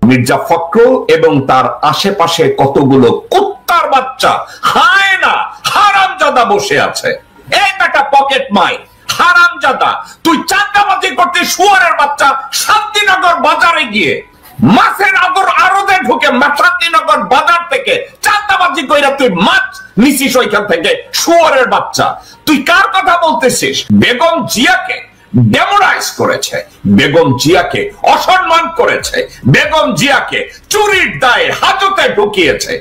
মির্জা ফখরুল এবং তার আশেপাশে কতগুলো কুত্তার বাচ্চা হায়না হারামজাদা বসে আছে। এই বেটা পকেট মাই হারামজাদা, তুই চাঁদাবাজি করতে শুয়ারের বাচ্চা শান্তিনগর বাজারে গিয়ে মাছের আড়তে ঢুকে শান্তিনগর বাজার থেকে চাঁদাবাজি কইরা তুই মাছ নিছিস ওইখান থেকে শুয়ারের বাচ্চা। তুই কার কথা বলতেছিস? বেগম জিয়াকে ডেমোরাইজ করেছে, বেগম জিয়াকে অসম্মান করেছে, বেগম জিয়াকে চুরির দায়ে হাজতে ঢুকিয়েছে।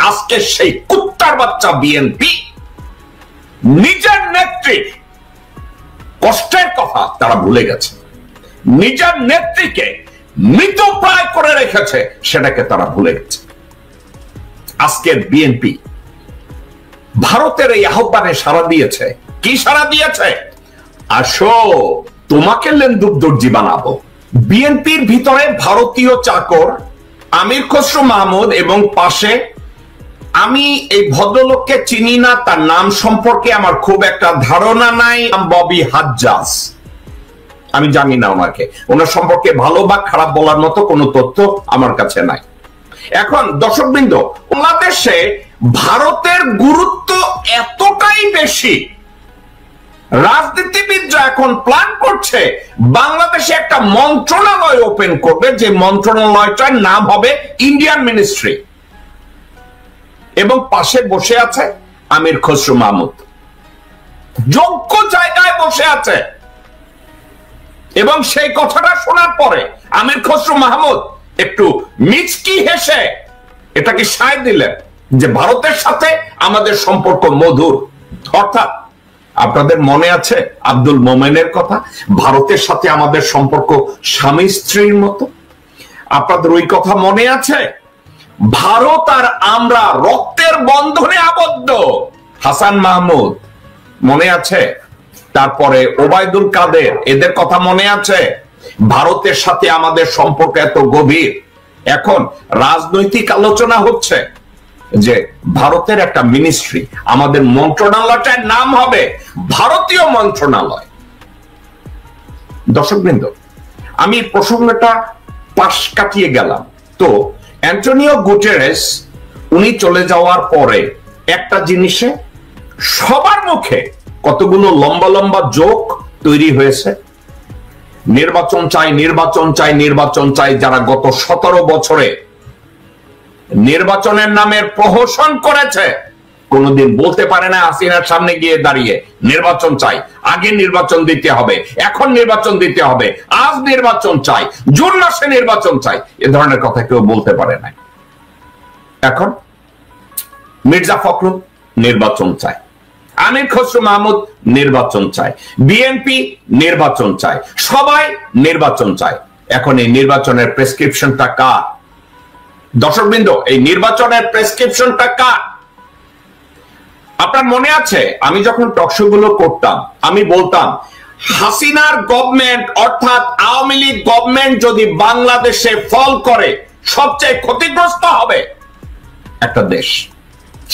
আজকে সেই কুত্তার বাচ্চা বিএনপি নিজের নেত্রী কষ্টের কথা তারা ভুলে গেছে, নিজের নেত্রীকে মৃতপ্রায় করে রেখেছে সেটাকে তারা ভুলে গেছে। আজকের বিএনপি ভারতের এই আহ্বানে সাড়া দিয়েছে। কি সাড়া দিয়েছে? আসো তোমাকে লেন্দুব দর্জি বানাবো। বিএনপির ভিতরে ভারতীয় চাকর আমির খসরু মাহমুদ এবং পাশে, আমি এই ভদ্রলোককে চিনি না, তার নাম সম্পর্কে আমার খুব একটা ধারণা নাই, ববি হাজ্জাজ, আমি জানি না ওনাকে, ওনার সম্পর্কে ভালো বা খারাপ বলার মতো কোনো তথ্য আমার কাছে নাই। এখন দর্শকবৃন্দ, বাংলাদেশে ভারতের গুরুত্ব এতটাই বেশি, রাজনীতিবিদরা এখন প্ল্যান করছে বাংলাদেশে একটা মন্ত্রণালয় ওপেন করবে, যে মন্ত্রণালয়টার নাম হবে ইন্ডিয়ান মিনিস্ট্রি, এবং পাশে বসে আছে আমির খসরু মাহমুদ, যোগ্য জায়গায় বসে আছে। এবং সেই কথাটা শোনার পরে আমির খসরু মাহমুদ একটু মিচকি হেসে এটাকে সায় দিলেন যে ভারতের সাথে আমাদের সম্পর্ক মধুর। অর্থাৎ আপনাদের মনে আছে আব্দুল মোমেনের কথা, ভারতের সাথে আমাদের সম্পর্ক স্বামী স্ত্রীর মতো। আপনাদের ওই কথা মনে আছে? ভারত আর আমরা রক্তের বন্ধনে আবদ্ধ। হাসান মাহমুদ মনে আছে? তারপরে ওবায়দুল কাদের, এদের কথা মনে আছে? ভারতের সাথে আমাদের সম্পর্ক এত গভীর। এখন রাজনৈতিক আলোচনা হচ্ছে যে ভারতের একটা মিনিস্ট্রি, আমাদের মন্ত্রণালয়টার নাম হবে ভারতীয় মন্ত্রণালয়। দর্শকবৃন্দ, আমি প্রসঙ্গটা পাশ কাটিয়ে গেলাম। তো অ্যান্টোনিও গুটেরেস উনি চলে যাওয়ার পরে একটা জিনিসে সবার মুখে কতগুলো লম্বা লম্বা জোক তৈরি হয়েছে, নির্বাচন চাই, নির্বাচন চাই, নির্বাচন চাই। যারা গত 17 বছরে নির্বাচনের নামে প্রহসন করেছে, কোনদিন বলতে পারে না হাসিনার সামনে গিয়ে দাঁড়িয়ে নির্বাচন চাই, আগে নির্বাচন দিতে হবে, এখন নির্বাচন দিতে হবে, আজ নির্বাচন চাই, জুন মাসে নির্বাচন চাই, এ ধরনের কথা কেউ বলতে পারে না। এখন মির্জা ফখরুল নির্বাচন চায়, আমির খসরু মাহমুদ নির্বাচন চায়, বিএনপি নির্বাচন চায়, সবাই নির্বাচন চায়। এখন এই নির্বাচনের প্রেসক্রিপশনটা কার? দর্শকবৃন্দ, এই নির্বাচনের প্রেসক্রিপশনটা কার? আপনার মনে আছে আমি যখন টকশো গুলো করতাম, আমি বলতাম হাসিনার গভর্নমেন্ট অর্থাৎ আওয়ামী লীগ গভর্নমেন্ট যদি বাংলাদেশে ফল করে সবচেয়ে ক্ষতিগ্রস্ত হবে একটা দেশ,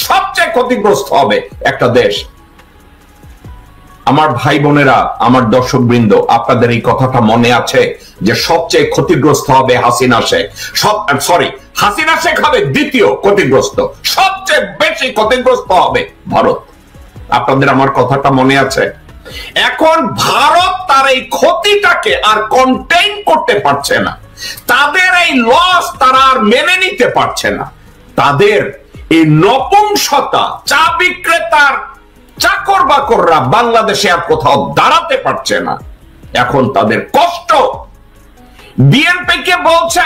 সবচেয়ে ক্ষতিগ্রস্ত হবে একটা দেশ। আমার ভাই বোনেরা, আমার দর্শক বৃন্দ, আপনাদের এই কথাটা মনে আছে যে সবচেয়ে ক্ষতিগ্রস্ত হবে হাসিনা শেখ? হাসিনা শেখ হবে দ্বিতীয় ক্ষতিগ্রস্ত, সবচেয়ে বেশি ক্ষতিগ্রস্ত হবে ভারত। আপনাদের আমার কথাটা মনে আছে? এখন ভারত তার এই ক্ষতিটাকে আর কন্টেইন করতে পারছে না, তাদের এই লস তারা আর মেনে নিতে পারছে না, তাদের এই নপুংসতা, চা বিক্রেতার চাকর বাকররা বাংলাদেশে আর কোথাও দাঁড়াতে পারছে না। এখন তাদের কষ্ট। বিএনপি কে বলছে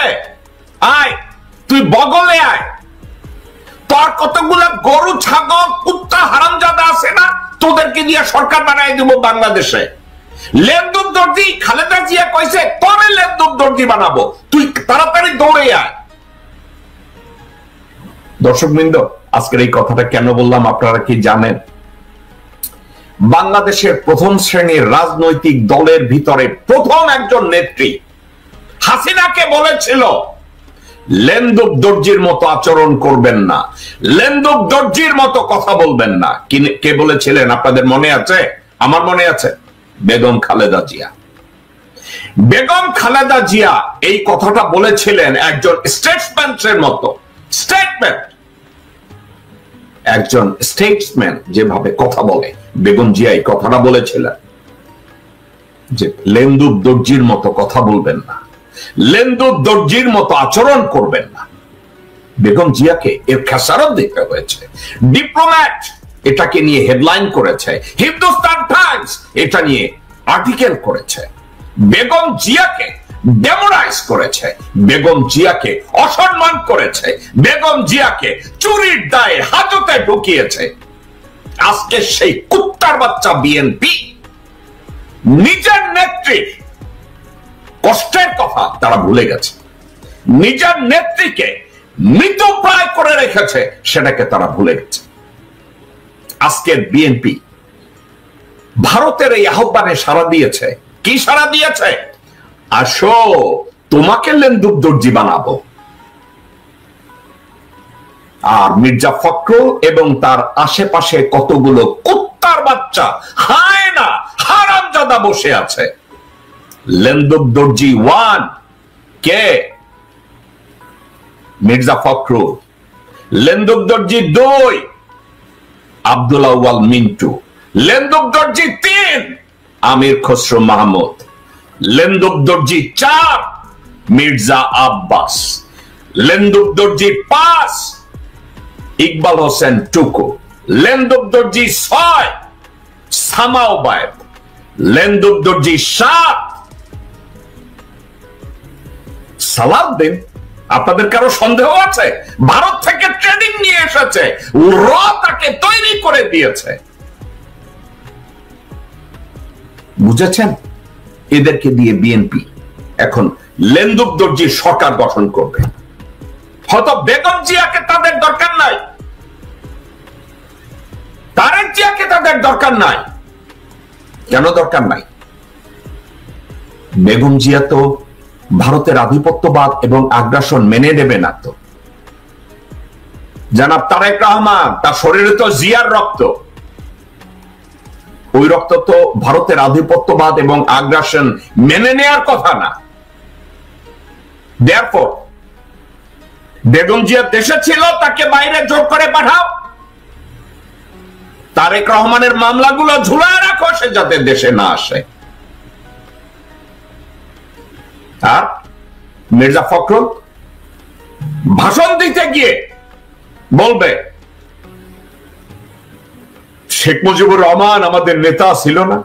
আয় তুই বগলে আয়, তোর কতগুলো গরু ছাগল কুত্তা হারামজাদা আছে না, তোদেরকে দিয়ে সরকার বানাই দেব বাংলাদেশে। লেন্দুব দর্জি, খালেদা জিয়া কইছে তোরে লেন্দুব দর্জি বানাবো, তুই তাড়াতাড়ি দৌড়ে আয়। দর্শকবৃন্দ, আজকের এই কথাটা কেন বললাম আপনারা কি জানেন? বাংলাদেশের প্রথম শ্রেণীর রাজনৈতিক দলের ভিতরে প্রথম একজন নেত্রী হাসিনাকে বলেছিল লেন্দুব দর্জির মতো আচরণ করবেন না, লেন্দুব দর্জির মতো কথা বলবেন না। কে বলেছিলেন আপনাদের মনে আছে? আমার মনে আছে, বেগম খালেদা জিয়া। বেগম খালেদা জিয়া এই কথাটা বলেছিলেন একজন স্টেটসম্যানের মতো। স্টেটমেন্ট, একজন স্টেটসম্যান যেভাবে কথা বলে, বেগম জিয়া এই কথাটা বলেছিলেন যে লেন্দুর দর্জির মতো কথা বলবেন না, লেন্দুর দর্জির মতো আচরণ করবেন না। বেগম জিয়াকে এর খেসারত দিতে হয়েছে। ডিপ্লোম্যাট এটাকে নিয়ে হেডলাইন করেছে, হিন্দুস্তান টাইমস এটা নিয়ে আর্টিকেল করেছে। বেগম জিয়াকে ডেমোরাইজ করেছে, বেগম জিয়াকে অসম্মান করেছে, বেগম জিয়াকে চুরির দায়ে হাজতে ঢুকিয়েছে। আজকে সেই কুত্তার বাচ্চা বিএনপি নিজের নেত্রীর কষ্টের কথা তারা ভুলে গেছে, নিজের নেত্রীকে মৃতপ্রায় করে রেখেছে সেটাকে তারা ভুলে গেছে। আজকের বিএনপি ভারতের এই আহ্বানে সাড়া দিয়েছে। কি সাড়া দিয়েছে? আসো তোমাকে লেন্দুর দর্জি বানাবো। আর মির্জা ফখরুল এবং তার আশেপাশে কতগুলো কুত্তার বাচ্চা, হায়না, হারামজাদা বসে আছে। লেন্দুর দর্জি 1 কে? মির্জা ফখরুল। লেন্দুর দর্জি 2 আব্দুল আউয়াল মিন্টু। লেন্দুর দর্জি 3 আমির খসরু মাহমুদ। লেন্দুর দর্জি 4 মির্জা আব্বাস। লেন্দুর দর্জি 5 ইকবাল হোসেন টুকু। লেন্দুর দর্জি 6 সামাওবায়েদ। লেন্দুর দর্জি 7 সালাউদ্দিন। আপনাদের কারো সন্দেহ আছে? ভারত থেকে ট্রেনিং নিয়ে এসেছে, র তাকে তৈরি করে দিয়েছে। বুঝেছেন? এদেরকে দিয়ে বিএনপি এখন লেন্দুর দর্জির সরকার গঠন করবে। হয়তো বেগম জিয়াকে তাদের দরকার নাই, তারেক জিয়াকে তাদের দরকার নাই। কেন দরকার নাই? বেগম জিয়া তো ভারতের আধিপত্যবাদ এবং আগ্রাসন মেনে নেবে না। তো জনাব তারেক রহমান, তার শরীরে তো জিয়ার রক্ত, ওই রক্ত তো ভারতের আধিপত্যবাদ এবং আগ্রাসন মেনে নেয়ার কথা না। Therefore, বেগম জিয়া দেশে ছিল, তাকে বাইরে জোর করে পাঠাও। তারেক রহমানের মামলাগুলো ঝুলায় রাখো, সে যাতে দেশে না আসে। আর মির্জা ফখরুল ভাষণ দিতে গিয়ে বলবে শেখ মুজিবুর রহমান আমাদের নেতা ছিল না।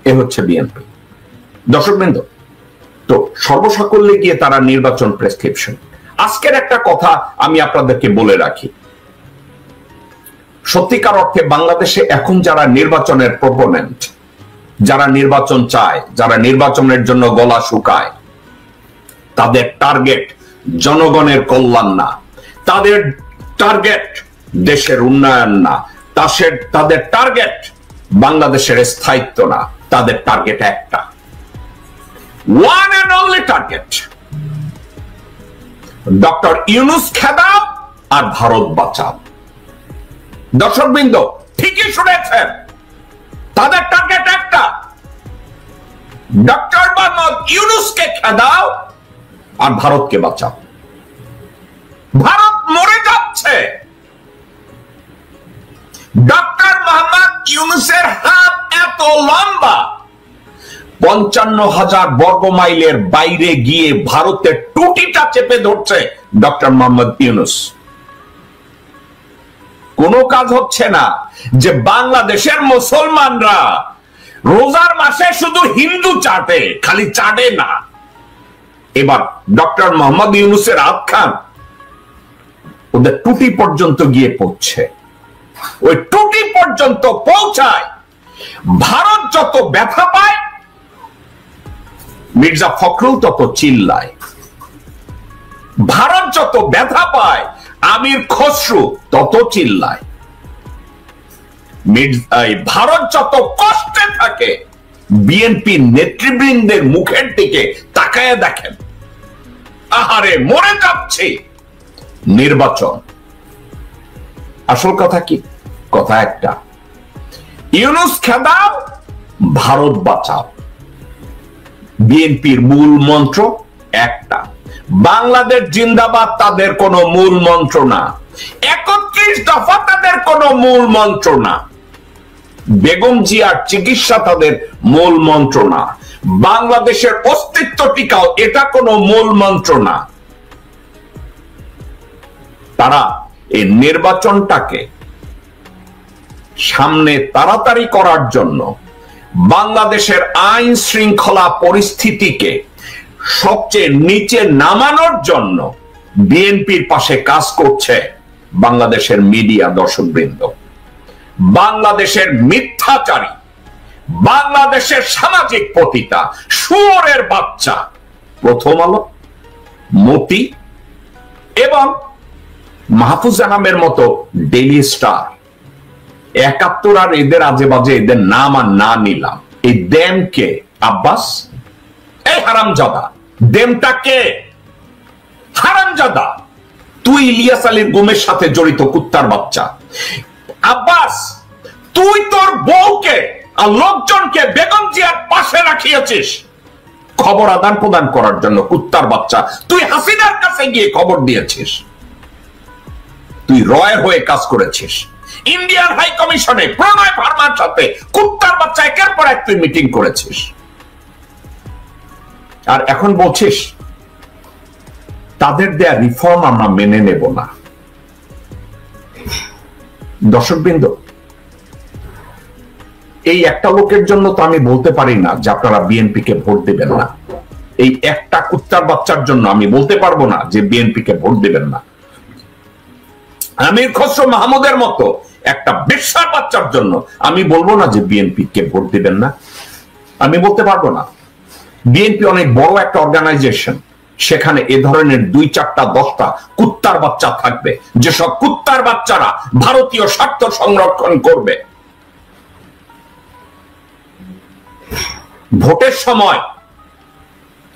এ হচ্ছে বিএনপি। দর্শকবৃন্দ, তো সর্বসাকল্যে গিয়ে তারা নির্বাচন প্রেসক্রিপশন। আজকের একটা কথা আমি আপনাদেরকে বলে রাখি, সত্যিকার অর্থে বাংলাদেশে এখন যারা নির্বাচনের প্রপোনেন্ট, যারা নির্বাচন চায়, যারা নির্বাচনের জন্য গলা শুকায়, তাদের টার্গেট জনগণের কল্যাণ না, তাদের টার্গেট দেশের উন্নয়ন না, তাদের টার্গেট বাংলাদেশের স্থায়িত্ব না। তাদের টার্গেট একটা, one and only target, doctor Yunus খেদাও আর ভারত বাঁচাও। দর্শকবৃন্দ, ঠিকই শুনেছেন, তাদের টার্গেট একটা, ডক্টর মোহাম্মদ ইউনূসকে খেদাও আর ভারতকে বাঁচাও। ভারত মরে যাচ্ছে। ডক্টর মোহাম্মদ ইউনূসের হাত এত লম্বা, 55,000 বর্গ মাইলের বাইরে গিয়ে ভারতের টুটিটা চেপে ধরছে ডক্টর মোহাম্মদ ইউনূস। কোনো কাজ হচ্ছে না যে বাংলাদেশের মুসলমানরা রোজার মাসে শুধু হিন্দু চাটে, খালি চাটে না, এবার ডক্টর মোহাম্মদ ইউনূসের হাত খান ওদের টুটি পর্যন্ত গিয়ে পৌঁছে। ওই টুটি পর্যন্ত পৌঁছায় ভারত যত ব্যথা পায়, মির্জা ফখরুল তত চিল্লায়। ভারত যত ব্যথা পায়, আমির খসরু তত চিল্লায়। ভারত যত কষ্টে থাকে, বিএনপি নেতৃবৃন্দের মুখের দিকে তাকায় দেখেন, আহারে মরে যাচ্ছে। নির্বাচন, আসল কথা কি? কথা একটা, ইউনূস খেদাও, ভারত বাঁচাও। বিএনপির মূল মন্ত্র একটা, বাংলাদেশ জিন্দাবাদ তাদের কোনো মূল মন্ত্র না, ৩১ দফা তাদের কোনো মূল মন্ত্র না, বেগম জিয়ার চিকিৎসা তাদের মূল মন্ত্র না, বাংলাদেশের অস্তিত্ব টিকাও এটা কোনো মূল মন্ত্র না। তারা এই নির্বাচনটাকে সামনে তাড়াতাড়ি করার জন্য, বাংলাদেশের আইন শৃঙ্খলা পরিস্থিতিকে সবচেয়ে নিচে নামানোর জন্য বিএনপির পাশে কাজ করছে বাংলাদেশের মিডিয়া। দর্শকবৃন্দ, বাংলাদেশের মিথ্যাচারী, বাংলাদেশের সামাজিক পতিতা, শুয়োরের বাচ্চা প্রথম আলো, মতি এবং মাহফুজ আনামের মতো ডেইলি স্টার, ৭১ আর এদের আজে বাজে এদের নাম আর না নিলাম, এই দেমকে আব্বাস, এই হারামজাদা, দেমটা কে? হারামজাদা, তুই ইলিয়াস আলীর গুমের সাথে জড়িত কুত্তার বাচ্চা। আব্বাস, তুই তোর বউকে আর লোকজনকে বেগম জিয়ার পাশে রাখিয়েছিস খবর আদান প্রদান করার জন্য, কুত্তার বাচ্চা। তুই হাসিনার কাছে গিয়ে খবর দিয়েছিস, তুই রয়ের হয়ে কাজ করেছিস, ইন্ডিয়ান হাই কমিশনে প্রণয় ভার্মার সাথে কুত্তার বাচ্চা একের পর এক তুই মিটিং করেছিস, আর এখন বলছিস তাদের দেয়া রিফর্ম আমরা মেনে নেব না। দর্শকবৃন্দ, এই একটা লোকের জন্য তো আমি বলতে পারি না যে আপনারা বিএনপি কে ভোট দিবেন না। এই একটা কুত্তার বাচ্চার জন্য আমি বলতে পারবো না যে বিএনপি কে ভোট দিবেন না। আমির খসরু মাহমুদের মতো একটা বেশ্যার বাচ্চার জন্য আমি বলবো না যে বিএনপি কে ভোট দিবেন না। আমি বলতে পারবো না। বিএনপি অনেক বড় একটা অর্গানাইজেশন, সেখানে এ ধরনের ২, ৪টা ১০টা কুত্তার বাচ্চা থাকবে, যেসব কুত্তার বাচ্চারা ভারতীয় স্বার্থ সংরক্ষণ করবে। ভোটের সময়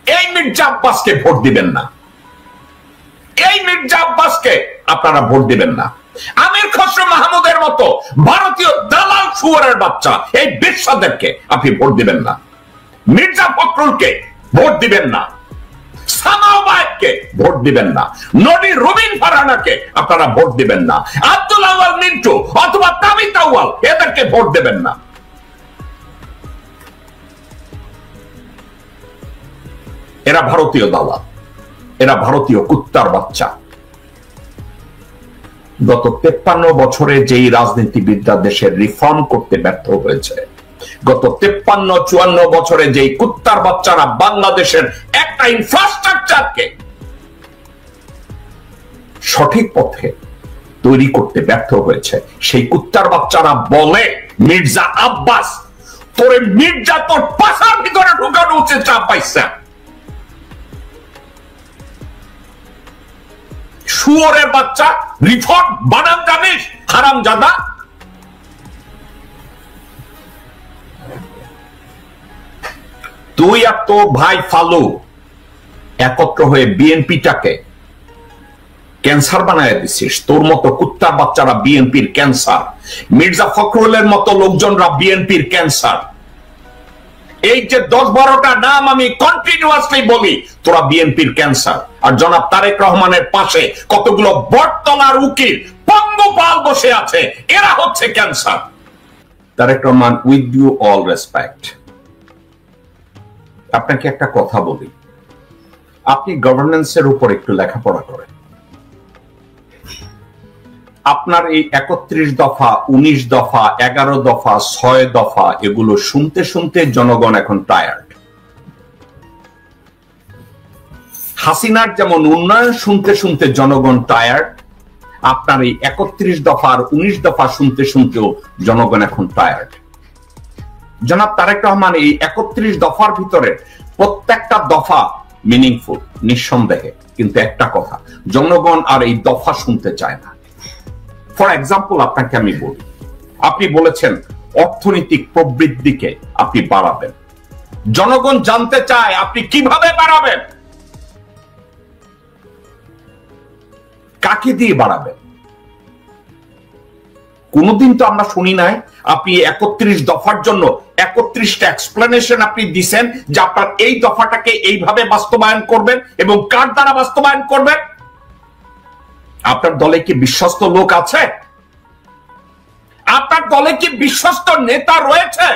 এই মির্জা আব্বাসকে ভোট দিবেন না, এই মির্জা আব্বাসকে আপনারা ভোট দিবেন না। আমির খসরু মাহমুদের মতো ভারতীয় দালাল শুয়োরের বাচ্চা এই বেশ্যাদেরকে আপনি ভোট দিবেন না। মির্জা ফখরুলকে ভোট দিবেন না, সামাওয়াতকে ভোট দিবেন না, নবী রুবিন ফারহানাকে আপনারা ভোট দিবেন না, আব্দুল আউয়াল মিন্টু অথবা তাবিত আউয়াল এদেরকে ভোট দেবেন না। এরা ভারতীয় দালাল, এরা ভারতীয় কুত্তার বাচ্চা। গত ৫৩ বছরে যেই রাজনীতিবিদরা দেশের রিফর্ম করতে ব্যর্থ হয়েছে, গত ৫৩-৫৪ বছরে যেই কুত্তার বাচ্চারা বাংলাদেশের একটা ইনফ্রাস্ট্রাকচারকে সঠিক পথে তৈরি করতে ব্যর্থ হয়েছে, সেই কুত্তার বাচ্চারা বলে, মির্জা আব্বাস, তোরে মির্জা তোর পাশার ভিতরে ঢুকানো উচিত। চাপ পাইছে শুয়োরের বাচ্চা, রিফর্ম বানাম জানিস হারামজাদা? তুই আর তোর ভাই ফালু একত্র হয়ে বিএনপিটাকে ক্যান্সার বানায় দিছিস। তোর মতো কুত্তার বাচ্চারা বিএনপির ক্যান্সার, মির্জা ফখরুলের মতো লোকজনরা বিএনপির ক্যান্সার। এই যে ১০-১২টা নাম আমি কন্টিনিউয়াসলি বলি, তোরা বিএনপির ক্যান্সার। আর জনাব তারেক রহমানের পাশে কতগুলো বটতলার উকিল পঙ্গপাল বসে আছে, এরা হচ্ছে cancer. Tarique Rahman, with you all respect, আপনাকে একটা কথা বলি, আপনি গভর্নেন্সের উপর একটু লেখাপড়া করেন। আপনার এই ৩১ দফা, ১৯ দফা, ১১ দফা, ৬ দফা এগুলো শুনতে শুনতে জনগণ এখন টায়ার্ড। হাসিনার যেমন উন্নয়ন শুনতে শুনতে জনগণ টায়ার্ড, আপনার এই ৩১ দফা আর ১৯ দফা শুনতে শুনতেও জনগণ এখন টায়ার্ড। জনাব তারেক রহমান, এই ৩১ দফার ভিতরে প্রত্যেকটা দফা মিনিংফুল নিঃসন্দেহে, কিন্তু একটা কথা, জনগণ আর এই দফা শুনতে চায় না। ফর এক্সাম্পল আপনাকে আমি বলি, আপনি বলেছেন অর্থনৈতিক প্রবৃদ্ধিকে আপনি বাড়াবেন। জনগণ জানতে চায় আপনি কিভাবে বাড়াবেন, কাকে দিয়ে বাড়াবেন। কোনদিন তো আমরা শুনি নাই আপনি 31 দফার জন্য 31টা এক্সপ্লেনেশন আপনি দিবেন যে আপনার এই দফাটাকে এইভাবে বাস্তবায়ন করবেন এবং কার দ্বারা বাস্তবায়ন করবেন। আপনার দলে কি বিশ্বস্ত লোক আছে? আপনার দলে কি বিশ্বস্ত নেতা রয়েছে?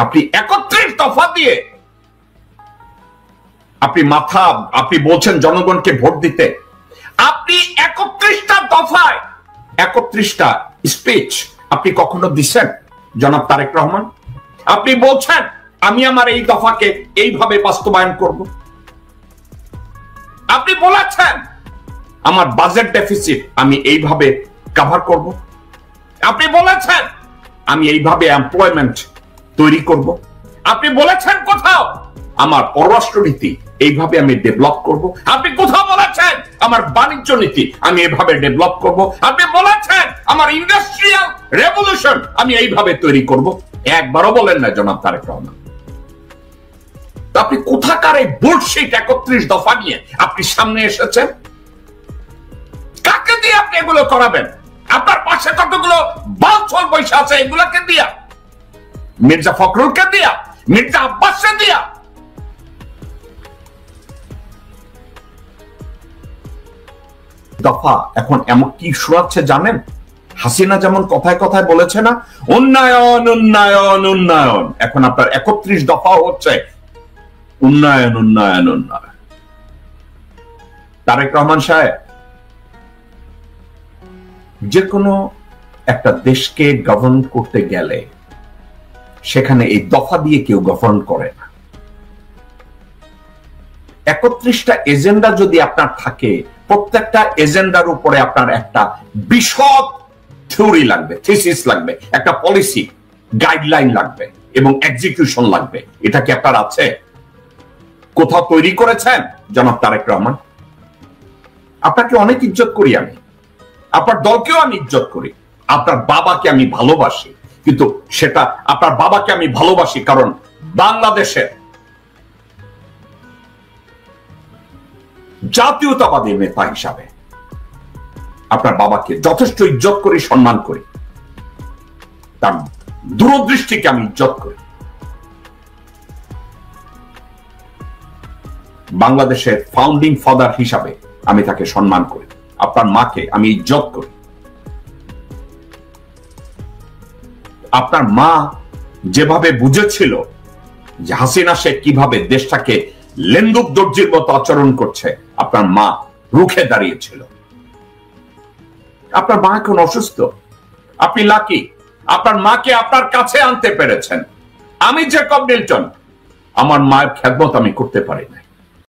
আপনি 31 দফা দিয়ে আপনি বলছেন জনগণকে ভোট দিতে। আপনি 31টা দফায় 31টা স্পিচ আপনি কখনো দিচ্ছেন জনাব তারেক রহমান? আপনি বলছেন আমি আমার এই দফাকে এইভাবে বাস্তবায়ন করব। আপনি বলেছেন আমার বাজেট ডেফিসিট আমি এইভাবে কভার করব। আপনি বলেছেন আমি এইভাবে এমপ্লয়মেন্ট তৈরি করব। আপনি বলেছেন কোথাও আমার পররাষ্ট্রনীতি এইভাবে আমি ডেভেলপ করব। আপনি কোথাও বলেছেন আমার বাণিজ্য নীতি আমি এইভাবে ডেভেলপ করব। আপনি বলেছেন আমার ইন্ডাস্ট্রিয়াল রেভলিউশন আমি এইভাবে তৈরি করব। একবারও বলেন না জনাব তারেক রহমান। আপনি কোথাকার এই বুলশিট 31 দফা নিয়ে আপনি সামনে এসেছেন? কাকে দিয়ে আপনি এগুলো করাবেন? আপনার পাশে কতগুলো বালছল পয়সা আছে, এগুলোকে দিয়া? মির্জা ফখরুলকে দিয়া? মির্জা আব্বাসকে দিয়া? দফা এখন এমন কি শোনাচ্ছে জানেন? হাসিনা যেমন কথায় কথায় বলেছে না উন্নয়ন উন্নয়ন উন্নয়ন, এখন আপনার 31 দফা হচ্ছে উন্নয়ন উন্নয়ন উন্নয়ন। তারেক রহমান সাহেব, যে কোনো একটা দেশকে গভর্ন করতে গেলে সেখানে এই দফা দিয়ে কেউ গভর্ন করে না। 31টা এজেন্ডা যদি আপনার থাকে, প্রত্যেকটা এজেন্ডার উপরে আপনার একটা বিশদ থিওরি লাগবে, থিসিস লাগবে, একটা পলিসি গাইডলাইন লাগবে এবং এক্সিকিউশন লাগবে। এটা কি আপনার আছে? কোথাও তৈরি করেছেন জনাব তারেক রহমান? আপনাকে অনেক ইজ্জত করি আমি, আপনার দলকেও আমি ইজ্জত করি, আপনার বাবাকে আমি ভালোবাসি, কিন্তু সেটা আপনার বাবাকে আমি ভালোবাসি কারণ বাংলাদেশের জাতীয়তাবাদী নেতা হিসাবে আপনার বাবাকে যথেষ্ট ইজ্জত করি, সম্মান করি, তার দূরদৃষ্টিকে আমি ইজ্জত করি। বাংলাদেশের ফাউন্ডিং ফাদার হিসাবে আমি তাকে সম্মান করি, আপনার মাকে আমি ইজ্জত করি। আপনার মা যেভাবে বুঝেছিল যে হাসিনা শেখ কিভাবে দেশটাকে লেন্দুক দর্জির মতো আচরণ করছে, আপনার মা রুখে দাঁড়িয়েছিল। আপনার মা এখন অসুস্থ, আপনি লাকি আপনার মাকে আপনার কাছে আনতে পেরেছেন। আমি জ্যাকব মিল্টন আমার মায়ের খেদমত আমি করতে পারি না।